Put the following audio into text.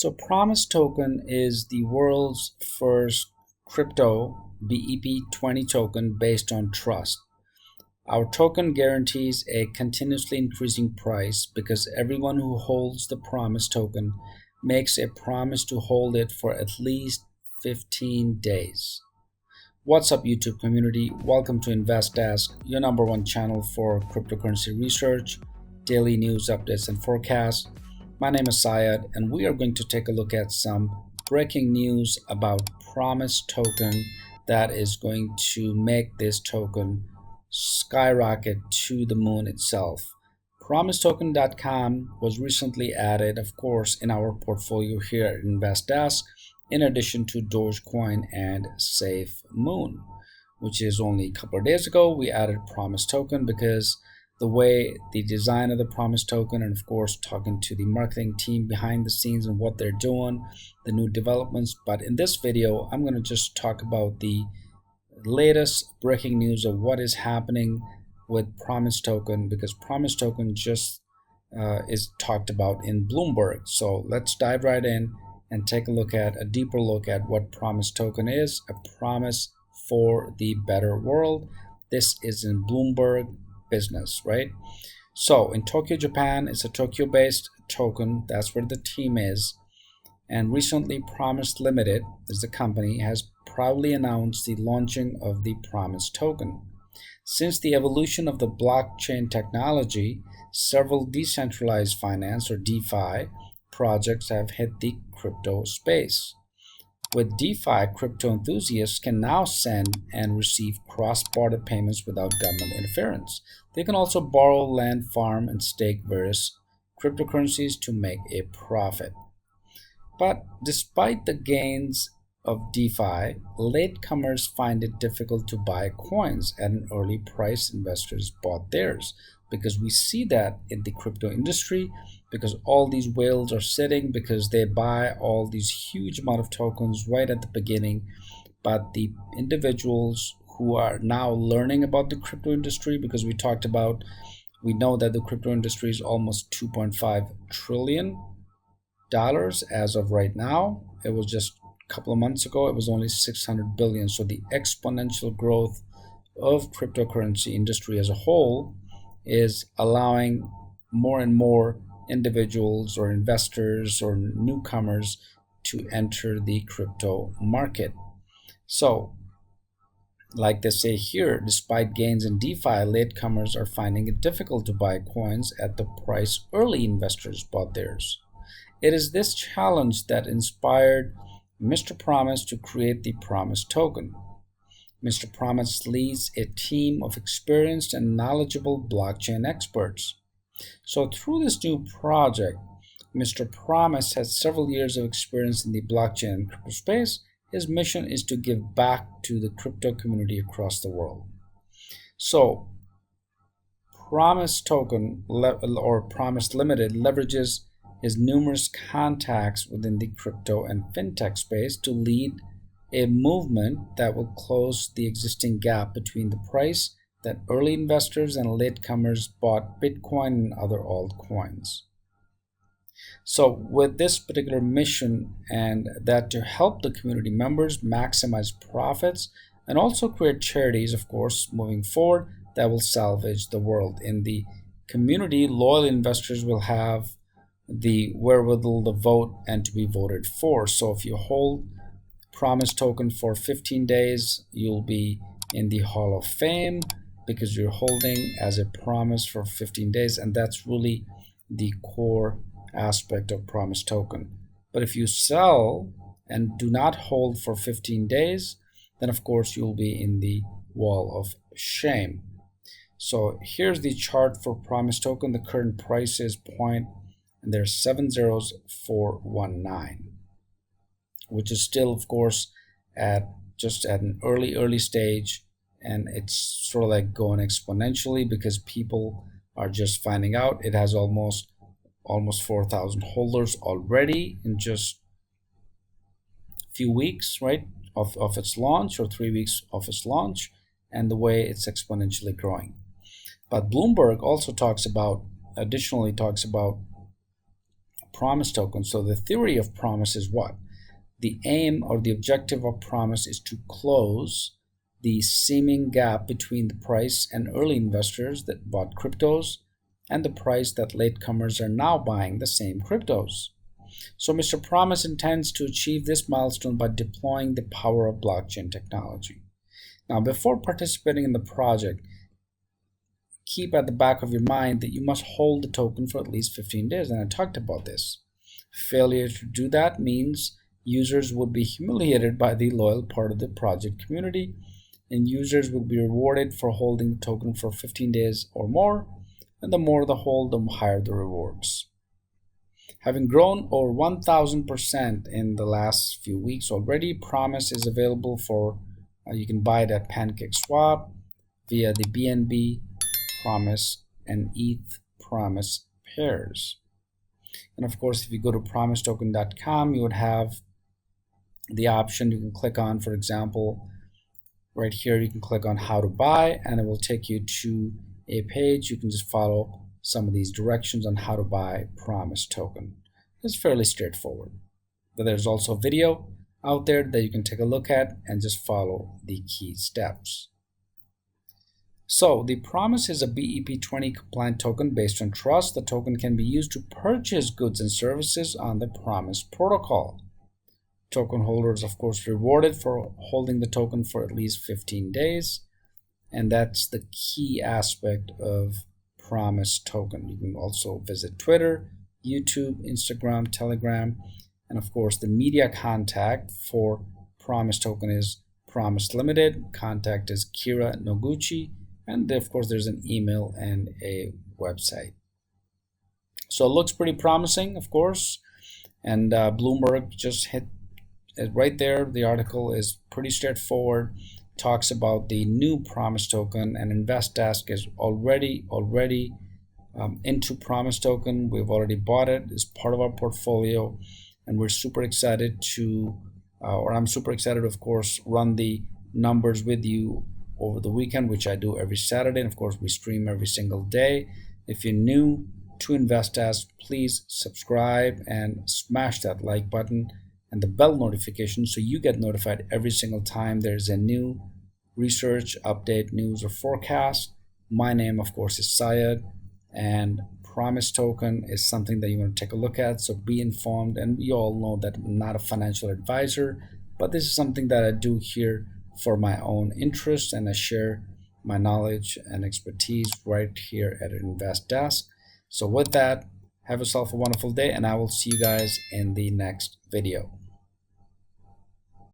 So Promise token is the world's first crypto BEP20 token based on trust. Our token guarantees a continuously increasing price because everyone who holds the Promise token makes a promise to hold it for at least 15 days. What's up, YouTube community? Welcome to InvestDesk, your number one channel for cryptocurrency research, daily news updates, and forecasts. My name is Syed, and we are going to take a look at some breaking news about Promise token that is going to make this token skyrocket to the moon itself. PromiseToken.com was recently added, of course, in our portfolio here at InvestDesk, in addition to Dogecoin and safemoon, which is only a couple of days ago. We added Promise token because the way the design of the Promise token, and of course talking to the marketing team behind the scenes and what they're doing, the new developments. But in this video, I'm going to just talk about the latest breaking news of what is happening with Promise token, because Promise token just is talked about in Bloomberg. So let's dive right in and take a deeper look at what Promise token is. A promise for the better world. This is in Bloomberg business, right? So in Tokyo, Japan, it's a Tokyo based token. That's where the team is. And recently Promise Limited, as the company, has proudly announced the launching of the Promise token. Since the evolution of the blockchain technology, several decentralized finance or DeFi projects have hit the crypto space. With DeFi, crypto enthusiasts can now send and receive cross-border payments without government interference. They can also borrow, land, farm, and stake various cryptocurrencies to make a profit. But despite the gains of DeFi, latecomers find it difficult to buy coins at an early price. Investors bought theirs, because we see that in the crypto industry, because all these whales are sitting because they buy all these huge amount of tokens right at the beginning. But the individuals who are now learning about the crypto industry, because we know that the crypto industry is almost $2.5 trillion as of right now. It was just a couple of months ago, it was only 600 billion. So the exponential growth of cryptocurrency industry as a whole is allowing more and more individuals or investors or newcomers to enter the crypto market. So like they say here, despite gains in DeFi, latecomers are finding it difficult to buy coins at the price early investors bought theirs. It is this challenge that inspired Mr. Promise to create the Promise token. Mr. Promise leads a team of experienced and knowledgeable blockchain experts. So through this new project, Mr. Promise has several years of experience in the blockchain and crypto space. His mission is to give back to the crypto community across the world. So Promise token or Promise Limited leverages his numerous contacts within the crypto and fintech space to lead a movement that will close the existing gap between the price that early investors and latecomers bought Bitcoin and other altcoins. So with this particular mission, and that to help the community members maximize profits and also create charities, of course, moving forward, that will salvage the world. In the community, loyal investors will have the wherewithal to vote and to be voted for. So if you hold Promise token for 15 days, you'll be in the Hall of Fame because you're holding as a promise for 15 days, and that's really the core aspect of Promise token. But if you sell and do not hold for 15 days, then of course you'll be in the wall of shame. So here's the chart for Promise token. The current price is and there's 70419, which is still, of course, just at an early stage, and it's sort of like going exponentially because people are just finding out. It has almost 4,000 holders already in just a few weeks, right, of its launch, or 3 weeks of its launch, and the way it's exponentially growing. But Bloomberg also additionally talks about Promise token. So the theory of Promise is what? The aim or the objective of Promise is to close the seeming gap between the price and early investors that bought cryptos and the price that latecomers are now buying the same cryptos. So Mr. Promise intends to achieve this milestone by deploying the power of blockchain technology. Now, before participating in the project, keep at the back of your mind that you must hold the token for at least 15 days, and I talked about this. Failure to do that means users would be humiliated by the loyal part of the project community, and users would be rewarded for holding the token for 15 days or more, and the more the hold, the higher the rewards. Having grown over 1,000% in the last few weeks already, Promise is available for, you can buy it at PancakeSwap via the BNB Promise and ETH Promise pairs. And of course, if you go to PromiseToken.com, you would have the option you can click on, for example, right here, you can click on how to buy, and it will take you to a page. You can just follow some of these directions on how to buy Promise token. It's fairly straightforward. But there's also a video out there that you can take a look at and just follow the key steps. So the Promise is a BEP20 compliant token based on trust. The token can be used to purchase goods and services on the Promise protocol. Token holders, of course, rewarded for holding the token for at least 15 days. And that's the key aspect of Promise token. You can also visit Twitter, YouTube, Instagram, Telegram, and of course the media contact for Promise token is Promise Limited. Contact is Kira Noguchi, and of course there's an email and a website. So it looks pretty promising, of course, and Bloomberg just hit it right there. The article is pretty straightforward. Talks about the new Promise token, and InvestDesk is already into Promise token. We've already bought it as part of our portfolio, and we're super excited to, or I'm super excited, of course, run the numbers with you over the weekend, which I do every Saturday, and of course we stream every single day. If you're new to InvestDesk, please subscribe and smash that like button and the bell notification so you get notified every single time there's a new research, update, news, or forecast. My name, of course, is Syed, and Promise token is something that you want to take a look at, so be informed. And you all know that I'm not a financial advisor, but this is something that I do here for my own interest, and I share my knowledge and expertise right here at InvestDesk. So with that, have yourself a wonderful day, and I will see you guys in the next video.